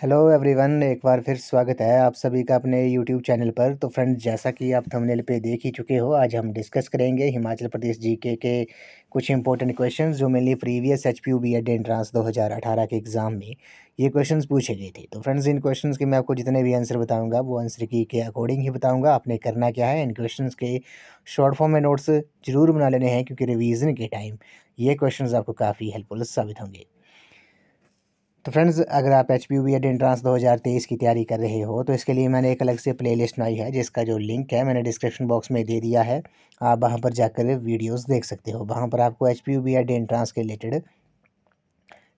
Hello everyone, एक बार फिर स्वागत है आप सभी का अपने यूट्यूब चैनल पर। तो फ्रेंड्स, जैसा कि आप थंबनेल पे देख ही चुके हो, आज हम डिस्कस करेंगे हिमाचल प्रदेश जीके के कुछ इंपॉर्टेंट क्वेश्चंस जो mainly previous HPU BEd entrance 2018 के एग्ज़ाम में ये क्वेश्चंस पूछे गए थे। तो फ्रेंड्स, इन क्वेश्चंस के मैं आपको जितने भी आंसर बताऊँगा वो आंसर की के अकॉर्डिंग ही बताऊँगा। आपने करना क्या है, इन क्वेश्चंस के शॉर्ट फॉर्म में नोट्स ज़रूर बना लेने हैं, क्योंकि रिवीजन के टाइम ये क्वेश्चंस आपको काफ़ी हेल्पफुल साबित होंगे। तो फ्रेंड्स, अगर आप एचपीयू बीएड एंट्रांस 2023 की तैयारी कर रहे हो तो इसके लिए मैंने एक अलग से प्लेलिस्ट बनाई है, जिसका जो लिंक है मैंने डिस्क्रिप्शन बॉक्स में दे दिया है। आप वहां पर जाकर वीडियोस देख सकते हो। वहां पर आपको एचपीयू बीएड एंट्रांस के रिलेटेड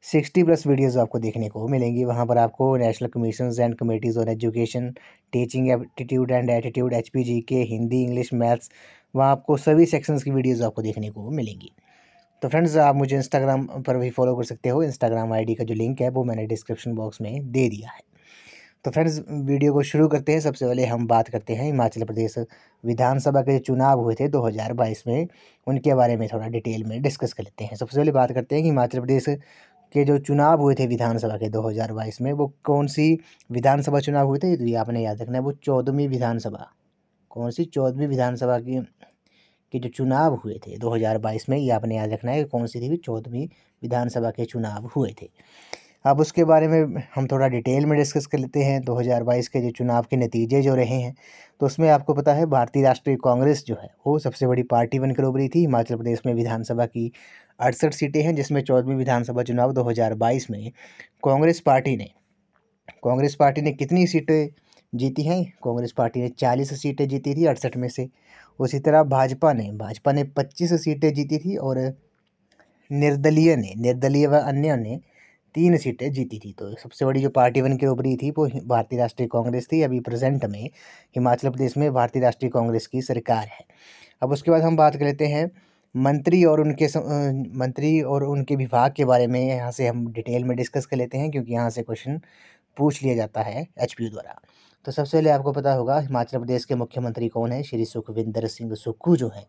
60+ वीडियोस आपको देखने को मिलेंगी। वहां पर आपको national commissions and committees on education, teaching aptitude and attitude, HPG के हिंदी, इंग्लिश, मैथ्स, वहाँ आपको सभी सेक्शंस की वीडियोज़ आपको देखने को मिलेंगी। तो फ्रेंड्स, आप मुझे इंस्टाग्राम पर भी फॉलो कर सकते हो। इंस्टाग्राम आईडी का जो लिंक है वो मैंने डिस्क्रिप्शन बॉक्स में दे दिया है। तो फ्रेंड्स, वीडियो को शुरू करते हैं। सबसे पहले हम बात करते हैं हिमाचल प्रदेश विधानसभा के जो चुनाव हुए थे 2022 में, उनके बारे में थोड़ा डिटेल में डिस्कस कर लेते हैं। सबसे पहले बात करते हैं कि हिमाचल प्रदेश के जो चुनाव हुए थे विधानसभा के 2022 में, वो कौन सी विधानसभा चुनाव हुए थे। तो ये आपने याद रखना है, वो 14वीं विधानसभा, कौन सी 14वीं विधानसभा की के जो चुनाव हुए थे 2022 में, ये आपने याद रखना है कि कौन सी थी, 14वीं विधानसभा के चुनाव हुए थे। अब उसके बारे में हम थोड़ा डिटेल में डिस्कस कर लेते हैं। 2022 के जो चुनाव के नतीजे जो रहे हैं, तो उसमें आपको पता है भारतीय राष्ट्रीय कांग्रेस जो है वो सबसे बड़ी पार्टी बनकर उभरी थी। हिमाचल प्रदेश में विधानसभा की 68 सीटें हैं, जिसमें 14वीं विधानसभा चुनाव 2022 में कांग्रेस पार्टी ने कितनी सीटें जीती हैं। कांग्रेस पार्टी ने 40 सीटें जीती थी 68 में से। उसी तरह भाजपा ने 25 सीटें जीती थी, और निर्दलीय व अन्य ने 3 सीटें जीती थी। तो सबसे बड़ी जो पार्टी बन के उभरी थी वो भारतीय राष्ट्रीय कांग्रेस थी। अभी प्रेजेंट में हिमाचल प्रदेश में भारतीय राष्ट्रीय कांग्रेस की सरकार है। अब उसके बाद हम बात कर लेते हैं मंत्री और उनके विभाग के बारे में। यहाँ से हम डिटेल में डिस्कस कर लेते हैं, क्योंकि यहाँ से क्वेश्चन पूछ लिया जाता है एचपीयू द्वारा। तो सबसे पहले आपको पता होगा हिमाचल प्रदेश के मुख्यमंत्री कौन है। श्री सुखविंदर सिंह सुक्खू जो है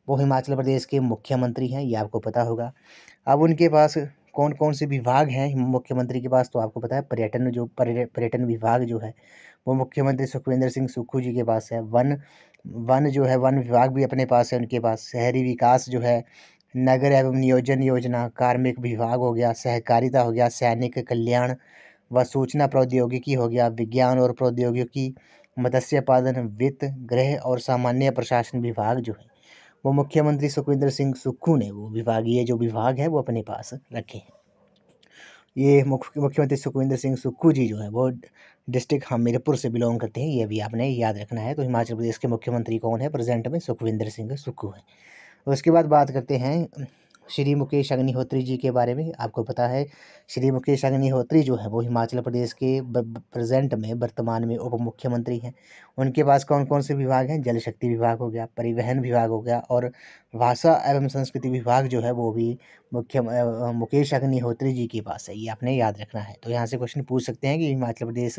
वो हिमाचल प्रदेश के मुख्यमंत्री हैं, ये आपको पता होगा। अब उनके पास कौन कौन से विभाग हैं मुख्यमंत्री के पास, तो आपको पता है पर्यटन विभाग जो है वो मुख्यमंत्री सुखविंदर सिंह सुक्खू जी के पास है। वन जो है, वन विभाग भी अपने पास है उनके पास। शहरी विकास जो है, नगर एवं नियोजन योजना, कार्मिक विभाग हो गया, सहकारिता हो गया, सैनिक कल्याण व सूचना प्रौद्योगिकी हो गया, विज्ञान और प्रौद्योगिकी, मत्स्य पालन, वित्त, गृह और सामान्य प्रशासन विभाग जो है वो मुख्यमंत्री सुखविंदर सिंह सुक्खू ने वो विभागीय जो विभाग है वो अपने पास रखे हैं। ये मुख्यमंत्री सुखविंदर सिंह सुक्खू जी जो है वो डिस्ट्रिक्ट हमीरपुर से बिलोंग करते हैं, ये भी आपने याद रखना है। तो हिमाचल प्रदेश के मुख्यमंत्री कौन है प्रेजेंट में, सुखविंदर सिंह सुक्खू है। उसके बाद बात करते हैं श्री मुकेश अग्निहोत्री जी के बारे में। आपको पता है श्री मुकेश अग्निहोत्री जो है वो हिमाचल प्रदेश के प्रेजेंट में वर्तमान में उप मुख्यमंत्री हैं। उनके पास कौन कौन से विभाग हैं, जल शक्ति विभाग हो गया, परिवहन विभाग हो गया, और भाषा एवं संस्कृति विभाग जो है वो भी मुकेश अग्निहोत्री जी के पास है, ये आपने याद रखना है। तो यहाँ से क्वेश्चन पूछ सकते हैं कि हिमाचल प्रदेश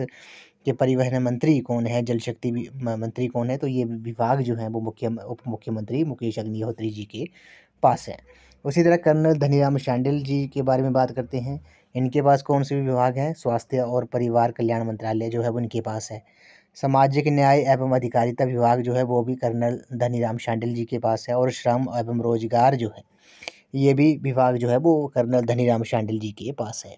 के परिवहन मंत्री कौन है, जल शक्ति मंत्री कौन है, तो ये विभाग जो है वो उप मुख्यमंत्री मुकेश अग्निहोत्री जी के पास है। उसी तरह कर्नल धनीराम शांडिल जी के बारे में बात करते हैं। इनके पास कौन से विभाग हैं, स्वास्थ्य और परिवार कल्याण मंत्रालय जो है वो इनके पास है। सामाजिक न्याय एवं अधिकारिता विभाग जो है वो भी कर्नल धनीराम शांडिल जी के पास है। और श्रम एवं रोजगार जो है ये भी विभाग जो है वो कर्नल धनीराम शांडिल जी के पास है।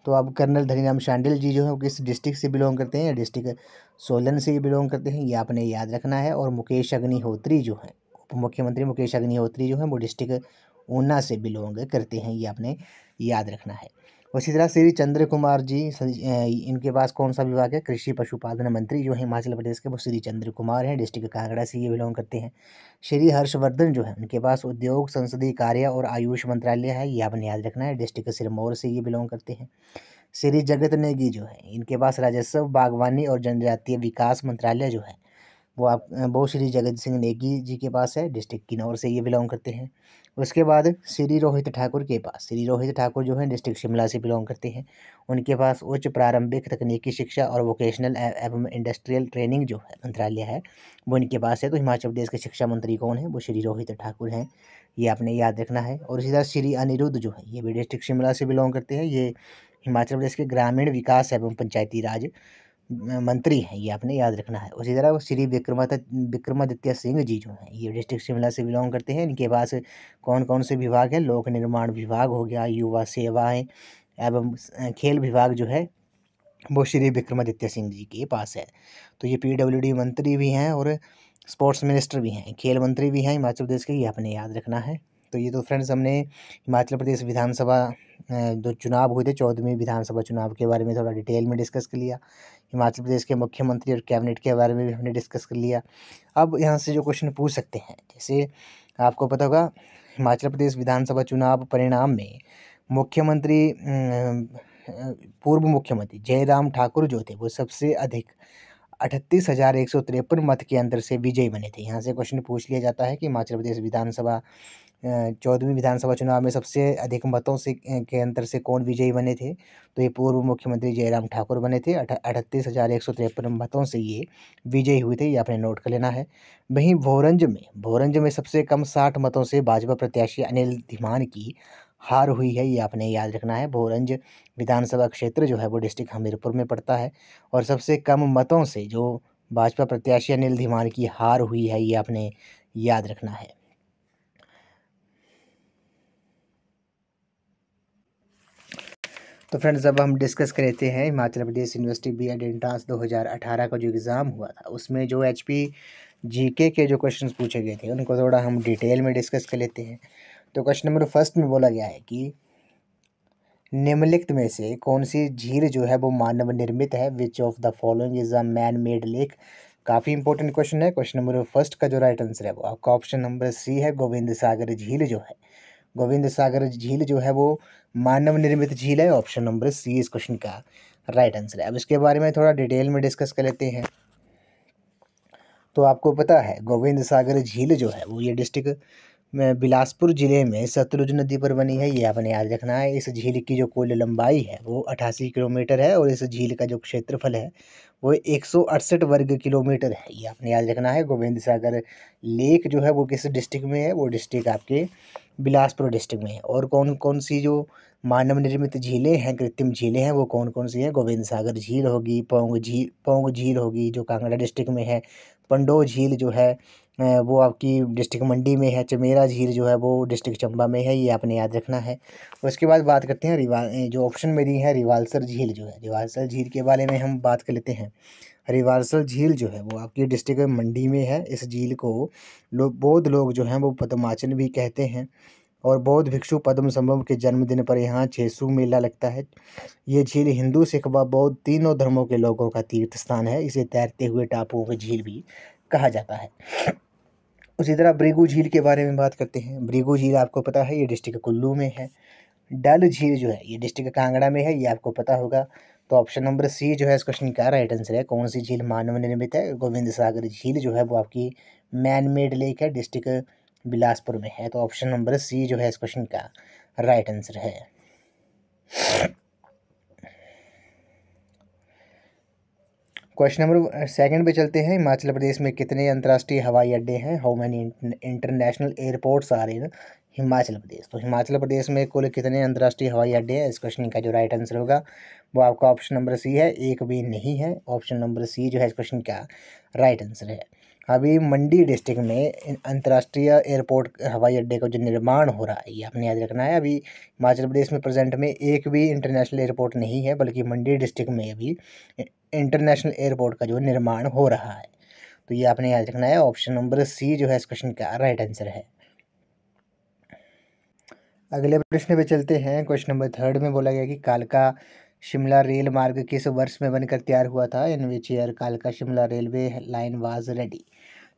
तो अब कर्नल धनीराम शांडिल जी जो है वो किस डिस्ट्रिक्ट से बिलोंग करते हैं, डिस्ट्रिक्ट सोलन से बिलोंग करते हैं, ये आपने याद रखना है। और मुकेश अग्निहोत्री जो है, उप मुख्यमंत्री मुकेश अग्निहोत्री जो है वो डिस्ट्रिक्ट ऊना से बिलोंग करते हैं, ये आपने याद रखना है। उसी तरह श्री चंद्र कुमार जी इनके पास कौन सा विभाग है, कृषि पशुपालन मंत्री जो है हिमाचल प्रदेश के वो श्री चंद्र कुमार हैं, डिस्ट्रिक्ट कांगड़ा से ये बिलोंग करते हैं। श्री हर्षवर्धन जो है उनके पास उद्योग, संसदीय कार्य और आयुष मंत्रालय है, ये आपने याद रखना है, डिस्ट्रिक्ट सिरमौर से ये बिलोंग करते हैं। श्री जगत नेगी जो है इनके पास राजस्व, बागवानी और जनजातीय विकास मंत्रालय जो है वो श्री जगत सिंह नेगी जी के पास है, डिस्ट्रिक्ट किन्नौर से ये बिलोंग करते हैं। उसके बाद श्री रोहित ठाकुर के पास, श्री रोहित ठाकुर जो है डिस्ट्रिक्ट शिमला से बिलोंग करते हैं। उनके पास उच्च प्रारंभिक तकनीकी शिक्षा और वोकेशनल एवं इंडस्ट्रियल ट्रेनिंग जो है मंत्रालय है वो इनके पास है। तो हिमाचल प्रदेश के शिक्षा मंत्री कौन है, वो श्री रोहित ठाकुर हैं, ये आपने याद रखना है। और इसी तरह श्री अनिरुद्ध जो है ये भी डिस्ट्रिक्ट शिमला से बिलोंग करते हैं, ये हिमाचल प्रदेश के ग्रामीण विकास एवं पंचायती राज मंत्री हैं, ये आपने याद रखना है। उसी तरह श्री विक्रमादित्य सिंह जी जो हैं, ये डिस्ट्रिक्ट शिमला से बिलोंग करते हैं। इनके पास कौन कौन से विभाग हैं? लोक निर्माण विभाग हो गया, युवा सेवाएं एवं खेल विभाग जो है वो श्री विक्रमादित्य सिंह जी के पास है। तो ये पीडब्ल्यूडी मंत्री भी हैं और स्पोर्ट्स मिनिस्टर भी हैं, खेल मंत्री भी हैं हिमाचल प्रदेश के, ये आपने याद रखना है। तो ये तो फ्रेंड्स हमने हिमाचल प्रदेश विधानसभा जो चुनाव हुए थे 14वीं विधानसभा चुनाव के बारे में थोड़ा डिटेल में डिस्कस कर लिया। हिमाचल प्रदेश के मुख्यमंत्री और कैबिनेट के बारे में भी हमने डिस्कस कर लिया। अब यहाँ से जो क्वेश्चन पूछ सकते हैं, जैसे आपको पता होगा हिमाचल प्रदेश विधानसभा चुनाव परिणाम में मुख्यमंत्री पूर्व मुख्यमंत्री जयराम ठाकुर जो थे वो सबसे अधिक 38,153 मत के अंतर से विजयी बने थे। यहाँ से क्वेश्चन पूछ लिया जाता है कि हिमाचल प्रदेश विधानसभा 14वीं विधानसभा चुनाव में सबसे अधिक मतों से के अंतर से कौन विजयी बने थे? तो ये पूर्व मुख्यमंत्री जयराम ठाकुर बने थे। 38,153 मतों से ये विजयी हुए थे, ये आपने नोट कर लेना है। वहीं भोरंज में सबसे कम 60 मतों से भाजपा प्रत्याशी अनिल धीमान की हार हुई है, ये आपने याद रखना है। भोरंज विधानसभा क्षेत्र जो है वो डिस्ट्रिक्ट हमीरपुर में पड़ता है और सबसे कम मतों से जो भाजपा प्रत्याशी अनिल धीमान की हार हुई है, ये आपने याद रखना है। तो फ्रेंड्स अब हम डिस्कस कर लेते हैं Himachal Pradesh university BEd entrance 2018 का जो एग्ज़ाम हुआ था उसमें जो एचपी जीके के जो क्वेश्चंस पूछे गए थे उनको थोड़ा हम डिटेल में डिस्कस कर लेते हैं। तो क्वेश्चन नंबर फर्स्ट में बोला गया है कि निम्नलिखित में से कौन सी झील जो है वो मानव निर्मित है? Which of the following is a man made lake? काफ़ी इंपॉर्टेंट क्वेश्चन है। क्वेश्चन नंबर फर्स्ट का जो राइट आंसर है वो आपका ऑप्शन नंबर सी है, गोविंद सागर झील जो है। गोविंद सागर झील जो है वो मानव निर्मित झील है। ऑप्शन नंबर सी इस क्वेश्चन का राइट आंसर है। अब इसके बारे में थोड़ा डिटेल में डिस्कस कर लेते हैं। तो आपको पता है गोविंद सागर झील जो है वो ये डिस्ट्रिक्ट में बिलासपुर जिले में सतलुज नदी पर बनी है, ये आपने याद रखना है। इस झील की जो कुल लंबाई है वो 88 किलोमीटर है और इस झील का जो क्षेत्रफल है वो 168 वर्ग किलोमीटर है, ये आपने याद रखना है। गोविंद सागर लेक जो है वो किस डिस्ट्रिक्ट में है? वो डिस्ट्रिक्ट आपके बिलासपुर डिस्ट्रिक्ट में है। और कौन कौन सी जो मानव निर्मित झीलें हैं, कृत्रिम झीलें हैं, वो कौन कौन सी हैं? गोविंद सागर झील होगी, पौंग झील होगी जो कांगड़ा डिस्ट्रिक्ट में है, पंडो झील जो है वो आपकी डिस्ट्रिक्ट मंडी में है, चमेरा झील जो है वो डिस्ट्रिक्ट चंबा में है, ये आपने याद रखना है। उसके बाद बात करते हैं जो ऑप्शन मेरी है रिवाल्सर झील जो है, रिवाल्सर झील के बारे में हम बात कर लेते हैं। रिवाल्सर झील जो है वो आपकी डिस्ट्रिक्ट मंडी में है। इस झील को बौद्ध लोग जो हैं वो पद्माचन भी कहते हैं और बौद्ध भिक्षु पद्म संभव के जन्मदिन पर यहाँ छेसु मेला लगता है। ये झील हिंदू सिख व बौद्ध तीनों धर्मों के लोगों का तीर्थ स्थान है। इसे तैरते हुए टापुओं की झील भी कहा जाता है। उसी तरह ब्रिगू झील के बारे में बात करते हैं। ब्रिगू झील आपको पता है ये डिस्ट्रिक्ट कुल्लू में है। डल झील जो है ये डिस्ट्रिक्ट कांगड़ा में है, ये आपको पता होगा। तो ऑप्शन नंबर सी जो है इस क्वेश्चन का राइट आंसर है। कौन सी झील मानव निर्मित है? गोविंद सागर झील जो है वो आपकी मैन मेड लेक है, डिस्ट्रिक्ट बिलासपुर में है। तो ऑप्शन नंबर सी जो है इस क्वेश्चन का राइट आंसर है। क्वेश्चन नंबर सेकंड पे चलते हैं। हिमाचल प्रदेश में कितने अंतर्राष्ट्रीय हवाई अड्डे हैं? How many international airports are in Himachal Pradesh? तो हिमाचल प्रदेश में कुल कितने अंतर्राष्ट्रीय हवाई अड्डे हैं? इस क्वेश्चन का जो राइट आंसर होगा वो आपका ऑप्शन नंबर सी है, एक भी नहीं है। ऑप्शन नंबर सी जो है इस क्वेश्चन का राइट आंसर है। अभी मंडी डिस्ट्रिक्ट में अंतर्राष्ट्रीय एयरपोर्ट हवाई अड्डे का जो निर्माण हो रहा है ये आपने याद रखना है। अभी हिमाचल प्रदेश में प्रेजेंट में एक भी इंटरनेशनल एयरपोर्ट नहीं है, बल्कि मंडी डिस्ट्रिक्ट में अभी इंटरनेशनल एयरपोर्ट का जो निर्माण हो रहा है। तो ये आपने याद रखना है। ऑप्शन नंबर सी जो है इस क्वेश्चन का राइट आंसर है। अगले प्रश्न पे चलते हैं। क्वेश्चन नंबर थर्ड में बोला गया कि कालका शिमला रेल मार्ग किस वर्ष में बनकर तैयार हुआ था? इन विच ईयर कालका Shimla railway line was ready?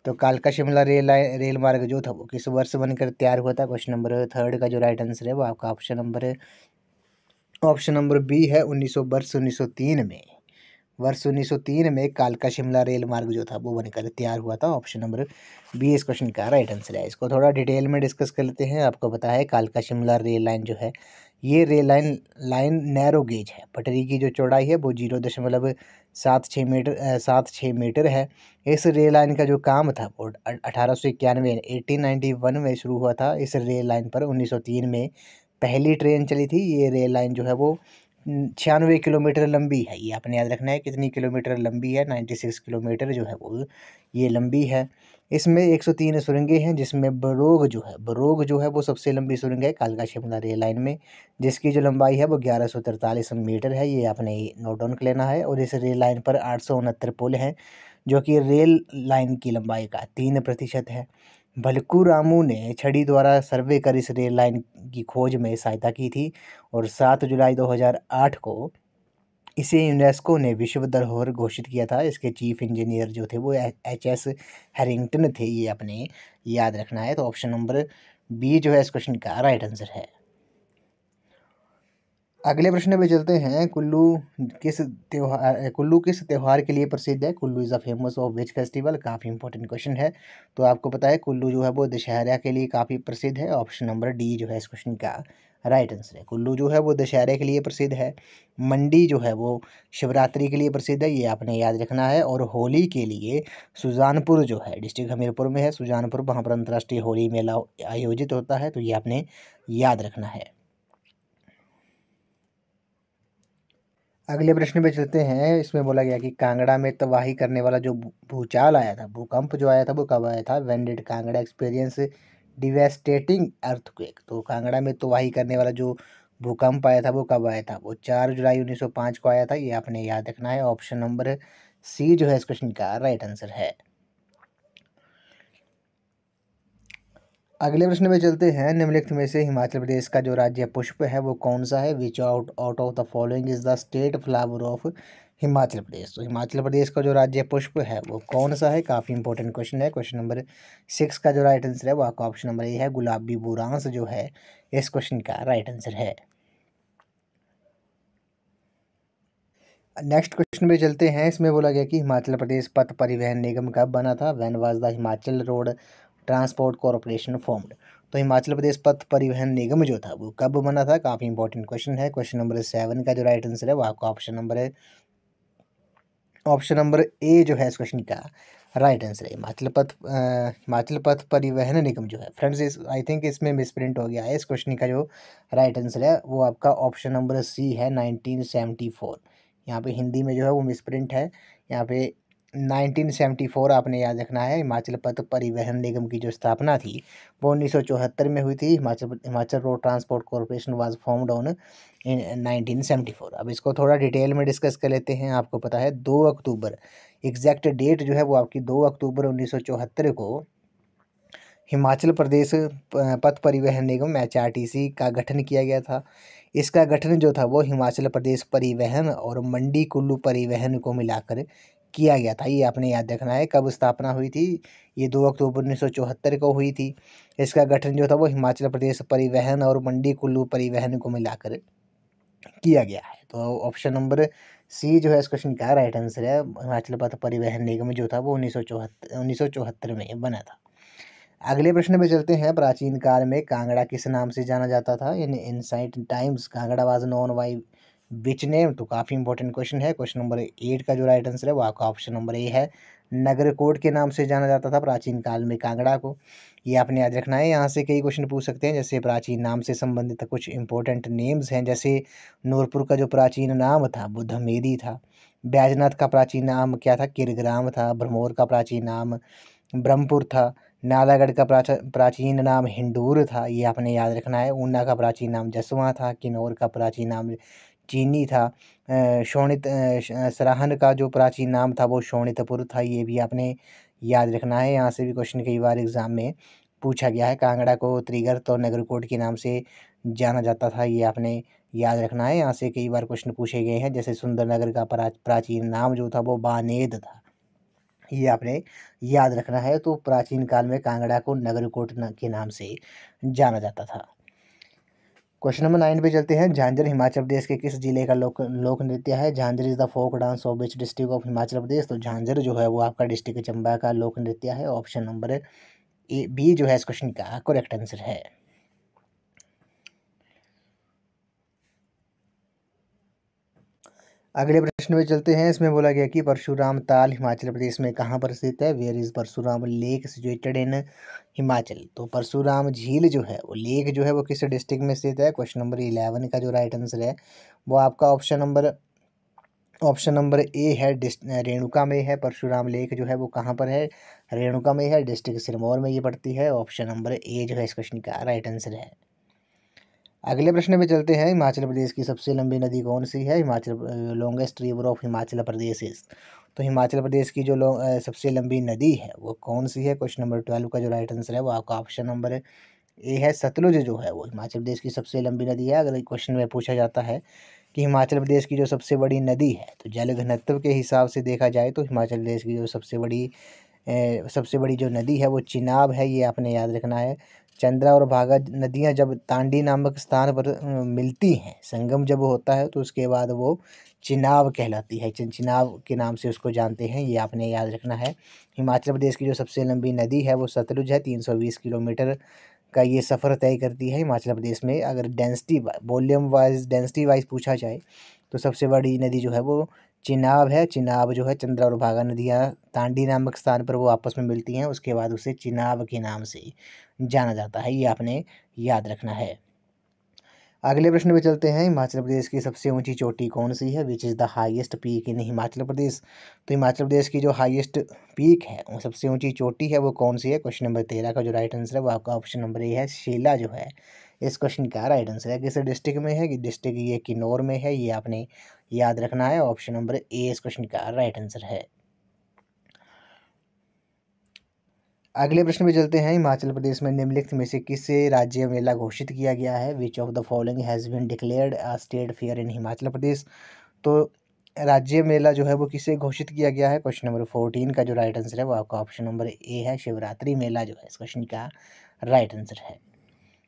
तो कालका शिमला रेल मार्ग जो था वो किस वर्ष बनकर तैयार हुआ था? क्वेश्चन नंबर थर्ड का जो राइट आंसर है वो आपका ऑप्शन नंबर बी है, 1903 में। वर्ष 1903 में कालका शिमला रेल मार्ग जो था वो बनकर तैयार हुआ था। ऑप्शन नंबर बी इस क्वेश्चन का राइट आंसर है। इसको थोड़ा डिटेल में डिस्कस कर लेते हैं। आपको पता है कालका शिमला रेल लाइन जो है ये रेल लाइन नैरो गेज है। पटरी की जो चौड़ाई है वो 0.76 मीटर है। इस रेल लाइन का जो काम था वो 1891 में शुरू हुआ था। इस रेल लाइन पर 1903 में पहली ट्रेन चली थी। ये रेल लाइन जो है वो 96 किलोमीटर लंबी है। ये आपने याद रखना है कितनी किलोमीटर लंबी है, 96 किलोमीटर जो है वो ये लंबी है। इसमें 103 सुरंगें हैं, जिसमें बरोग जो है वो सबसे लंबी सुरंग है कालका शिमला रेल लाइन में, जिसकी जो लंबाई है वो 1143 मीटर है। ये आपने नोट डाउन कर लेना है। और इस रेल लाइन पर 869 पुल हैं, जो कि रेल लाइन की लंबाई का 3% है। भलकू रामू ने छड़ी द्वारा सर्वे कर इस रेल लाइन की खोज में सहायता की थी, और 7 जुलाई 2008 को इसे यूनेस्को ने विश्व धरोहर घोषित किया था। इसके चीफ इंजीनियर जो थे वो HS हैरिंगटन थे। ये अपने याद रखना है। तो ऑप्शन नंबर बी जो है इस क्वेश्चन का राइट आंसर है। अगले प्रश्न पे चलते हैं। कुल्लू किस त्योहार के लिए प्रसिद्ध है? Kullu is a famous of which festival? काफ़ी इंपॉर्टेंट क्वेश्चन है। तो आपको पता है कुल्लू जो है वो दशहरा के लिए काफ़ी प्रसिद्ध है। ऑप्शन नंबर डी जो है इस क्वेश्चन का राइट आंसर है। कुल्लू जो है वो दशहरे के लिए प्रसिद्ध है। मंडी जो है वो शिवरात्रि के लिए प्रसिद्ध है। ये आपने याद रखना है। और होली के लिए सुजानपुर जो है डिस्ट्रिक्ट हमीरपुर में है, सुजानपुर, वहाँ पर अंतर्राष्ट्रीय होली मेला आयोजित होता है। तो ये आपने याद रखना है। अगले प्रश्न पे चलते हैं। इसमें बोला गया कि कांगड़ा में तबाही करने वाला जो भूचाल आया था, भूकंप जो आया था वो कब आया था? When did Kangra experience devastating earthquake? तो कांगड़ा में तबाही करने वाला जो भूकंप आया था वो कब आया था? वो 4 जुलाई 1905 को आया था। ये आपने याद रखना है। ऑप्शन नंबर सी जो है इस क्वेश्चन का राइट आंसर है। अगले प्रश्न पे चलते हैं। निम्नलिखित में से हिमाचल प्रदेश का जो राज्य पुष्प है वो कौन सा है? Which out out of the following is the state flower of Himachal Pradesh? तो हिमाचल प्रदेश का जो राज्य पुष्प है वो कौन सा है? काफ़ी इंपॉर्टेंट क्वेश्चन है। क्वेश्चन नंबर 6 का जो राइट आंसर है वो आपका ऑप्शन नंबर ए है। गुलाबी बुरांस जो है इस क्वेश्चन का राइट आंसर है। नेक्स्ट क्वेश्चन पे चलते हैं। इसमें बोला गया कि हिमाचल प्रदेश पथ परिवहन निगम कब बना था? When was the Himachal road transport corporation formed? तो हिमाचल प्रदेश पथ परिवहन निगम जो था वो कब बना था? काफ़ी इंपॉर्टेंट क्वेश्चन है। क्वेश्चन नंबर 7 का जो राइट आंसर है वो आपका ऑप्शन नंबर ए जो है इस क्वेश्चन का राइट आंसर है। हिमाचल पथ परिवहन निगम जो है फ्रेंड्स, इस आई थिंक इसमें मिसप्रिंट हो गया है। इस क्वेश्चन का जो राइट आंसर है वो आपका ऑप्शन नंबर सी है, 1974। यहाँ पे हिंदी में जो है वो मिसप्रिंट है। यहाँ पे 1974 आपने याद रखना है। हिमाचल पथ परिवहन निगम की जो स्थापना थी वो 1974 में हुई थी। Himachal road transport corporation was formed on in 1974। अब इसको थोड़ा डिटेल में डिस्कस कर लेते हैं। आपको पता है 2 अक्टूबर, एग्जैक्ट डेट जो है वो आपकी 2 अक्टूबर 1974 को हिमाचल प्रदेश पथ परिवहन निगम HRTC का गठन किया गया था। इसका गठन जो था वो हिमाचल प्रदेश परिवहन और मंडी कुल्लू परिवहन को मिलाकर किया गया था। ये आपने याद रखना है। कब स्थापना हुई थी? ये 2 अक्टूबर 1974 को हुई थी। इसका गठन जो था वो हिमाचल प्रदेश परिवहन और मंडी कुल्लू परिवहन को मिलाकर किया गया है। तो ऑप्शन नंबर सी जो है इस क्वेश्चन का राइट आंसर है। हिमाचल पथ परिवहन निगम जो था वो 1974 में बना था। अगले प्रश्न पे चलते हैं। प्राचीन काल में कांगड़ा किस नाम से जाना जाता था? इन ancient times Kangra was known by which name? तो काफ़ी इंपॉर्टेंट क्वेश्चन है। क्वेश्चन नंबर 8 का जो राइट आंसर है वो आपका ऑप्शन नंबर ए है। नगरकोट के नाम से जाना जाता था प्राचीन काल में कांगड़ा को। ये आपने याद रखना है। यहाँ से कई क्वेश्चन पूछ सकते हैं, जैसे प्राचीन नाम से संबंधित कुछ इंपॉर्टेंट नेम्स हैं। जैसे नूरपुर का जो प्राचीन नाम था बुद्धमेरी था। बैजनाथ का प्राचीन नाम क्या था? किरग्राम था। भरमौर का प्राचीन नाम ब्रह्मपुर था। नालागढ़ का प्राचीन नाम हिंडूर था। ये आपने याद रखना है। ऊना का प्राचीन नाम जसवां था। किन्नौर का प्राचीन नाम चीनी था। सराहन का जो प्राचीन नाम था वो शोणितपुर था। ये भी आपने याद रखना है। यहाँ से भी क्वेश्चन कई बार एग्जाम में पूछा गया है। कांगड़ा को त्रिगर्त और नगरकोट के नाम से जाना जाता था। ये आपने याद रखना है। यहाँ से कई बार क्वेश्चन पूछे गए हैं। जैसे सुंदरनगर का प्राचीन नाम जो था वो बानेद था। ये आपने याद रखना है। तो प्राचीन काल में कांगड़ा को नगरकोट के नाम से जाना जाता था। क्वेश्चन नंबर 9 पे चलते हैं। झांझर हिमाचल प्रदेश के किस जिले का लोक नृत्य है? Jhanjhar is the folk dance of which district of Himachal Pradesh? तो झांझर जो है वो आपका डिस्ट्रिक्ट चंबा का लोक नृत्य है। ऑप्शन नंबर ए बी जो है इस क्वेश्चन का करेक्ट आंसर है। अगले प्रश्न में चलते हैं। इसमें बोला गया कि परशुराम ताल हिमाचल प्रदेश में कहाँ पर स्थित है? Where is Parshuram lake situated in Himachal? तो परशुराम झील जो है वो लेक जो है वो किस डिस्ट्रिक्ट में स्थित है? क्वेश्चन नंबर 11 का जो राइट आंसर है वो आपका ऑप्शन नंबर ए है, रेणुका में है। परशुराम लेक जो है वो कहाँ पर है? रेणुका में है, डिस्ट्रिक्ट सिरमौर में ये पड़ती है। ऑप्शन नंबर ए जो है इस क्वेश्चन का राइट आंसर है। अगले प्रश्न में चलते हैं। हिमाचल प्रदेश की सबसे लंबी नदी कौन सी है? Longest river of Himachal Pradesh is. तो हिमाचल प्रदेश की जो सबसे लंबी नदी है वो कौन सी है? क्वेश्चन नंबर 12 का जो राइट आंसर है वो आपका ऑप्शन नंबर ए है, सतलुज जो है वो हिमाचल प्रदेश की सबसे लंबी नदी है। अगर क्वेश्चन में पूछा जाता है कि हिमाचल प्रदेश की जो सबसे बड़ी नदी है तो जल घनत्व के हिसाब से देखा जाए तो हिमाचल प्रदेश की जो सबसे बड़ी जो नदी है वो चिनाब है, ये आपने याद रखना है। चंद्रा और भागा नदियाँ जब तांडी नामक स्थान पर मिलती हैं, संगम जब होता है तो उसके बाद वो चिनाब कहलाती है। चिनाब के नाम से उसको जानते हैं, ये आपने याद रखना है। हिमाचल प्रदेश की जो सबसे लंबी नदी है वो सतलुज है। 320 किलोमीटर का ये सफ़र तय करती है हिमाचल प्रदेश में। अगर वॉल्यूम वाइज डेंसिटी वाइज पूछा जाए तो सबसे बड़ी नदी जो है वो चिनाब है। चिनाब जो है चंद्रा और भागा नदियाँ तांडी नामक स्थान पर वो आपस में मिलती हैं, उसके बाद उसे चिनाब के नाम से जाना जाता है, ये आपने याद रखना है। अगले प्रश्न में चलते हैं। हिमाचल प्रदेश की सबसे ऊंची चोटी कौन सी है? Which is the highest peak in Himachal Pradesh? तो हिमाचल प्रदेश की जो हाईएस्ट पीक है वो सबसे ऊंची चोटी है वो कौन सी है? क्वेश्चन नंबर 13 का जो राइट आंसर है वो आपका ऑप्शन नंबर ए है, शिला जो है इस क्वेश्चन का राइट आंसर है। किस डिस्ट्रिक्ट में है? कि डिस्ट्रिक्ट ये किन्नौर में है, ये आपने याद रखना है। ऑप्शन नंबर ए इस क्वेश्चन का राइट आंसर है। अगले प्रश्न में चलते हैं। हिमाचल प्रदेश में निम्नलिखित में से किसे राज्य मेला घोषित किया गया है? Which of the following has been declared a state fair in Himachal Pradesh? तो राज्य मेला जो है वो किसे घोषित किया गया है? क्वेश्चन नंबर 14 का जो राइट आंसर है वो आपका ऑप्शन नंबर ए है, शिवरात्रि मेला जो है इस क्वेश्चन का राइट आंसर है।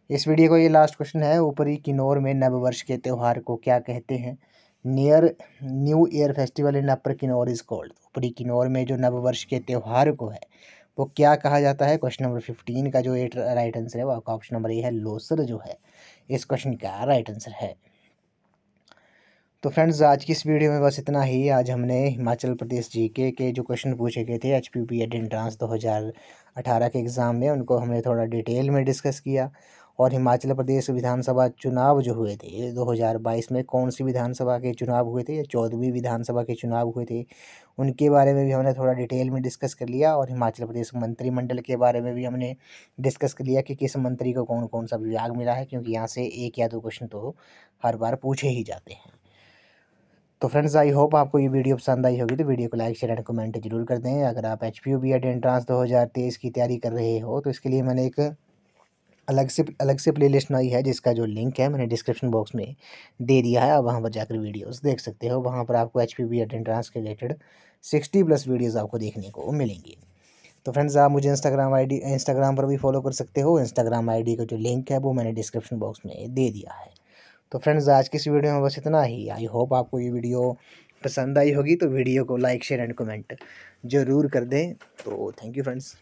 इस वीडियो को ये लास्ट क्वेश्चन है। ऊपरी किन्नौर में नववर्ष के त्यौहार को क्या कहते हैं? New year festival in upper Kinnaur is called. ऊपरी किन्नौर में जो नववर्ष के त्यौहार को है वो क्या कहा जाता है? क्वेश्चन नंबर 15 का जो राइट आंसर है वो आपका ऑप्शन नंबर ए है, लोसर जो है इस क्वेश्चन का राइट आंसर है। तो फ्रेंड्स आज की इस वीडियो में बस इतना ही। आज हमने हिमाचल प्रदेश जीके के जो क्वेश्चन पूछे गए थे HPPED एंट्रांस 2018 के एग्ज़ाम में, उनको हमने थोड़ा डिटेल में डिस्कस किया। और हिमाचल प्रदेश विधानसभा चुनाव जो हुए थे 2022 में, कौन सी विधानसभा के चुनाव हुए थे? 14वीं विधानसभा के चुनाव हुए थे, उनके बारे में भी हमने थोड़ा डिटेल में डिस्कस कर लिया। और हिमाचल प्रदेश मंत्रिमंडल के बारे में भी हमने डिस्कस कर लिया कि किस मंत्री को कौन कौन सा विभाग मिला है, क्योंकि यहाँ से एक या दो क्वेश्चन तो हर बार पूछे ही जाते हैं। तो फ्रेंड्स आई होप आपको ये वीडियो पसंद आई होगी। तो वीडियो को लाइक शेयर एंड कमेंट जरूर कर दें। अगर आप HPPED एंट्रांस 2023 की तैयारी कर रहे हो तो इसके लिए मैंने एक अलग से प्लेलिस्ट बनाई है, जिसका जो लिंक है मैंने डिस्क्रिप्शन बॉक्स में दे दिया है। आप वहाँ पर जाकर वीडियोस देख सकते हो। वहाँ पर आपको HPPED एंट्रांस के रिलेटेड 60+ वीडियोज़ आपको देखने को मिलेंगी। तो फ्रेंड्स आप मुझे इंस्टाग्राम पर भी फॉलो कर सकते हो। इंस्टाग्राम ID का जो लिंक है वो मैंने डिस्क्रिप्शन बॉक्स में दे दिया है। तो फ्रेंड्स आज की इस वीडियो में बस इतना ही। आई होप आपको ये वीडियो पसंद आई होगी। तो वीडियो को लाइक शेयर एंड कमेंट ज़रूर कर दें। तो थैंक यू फ्रेंड्स।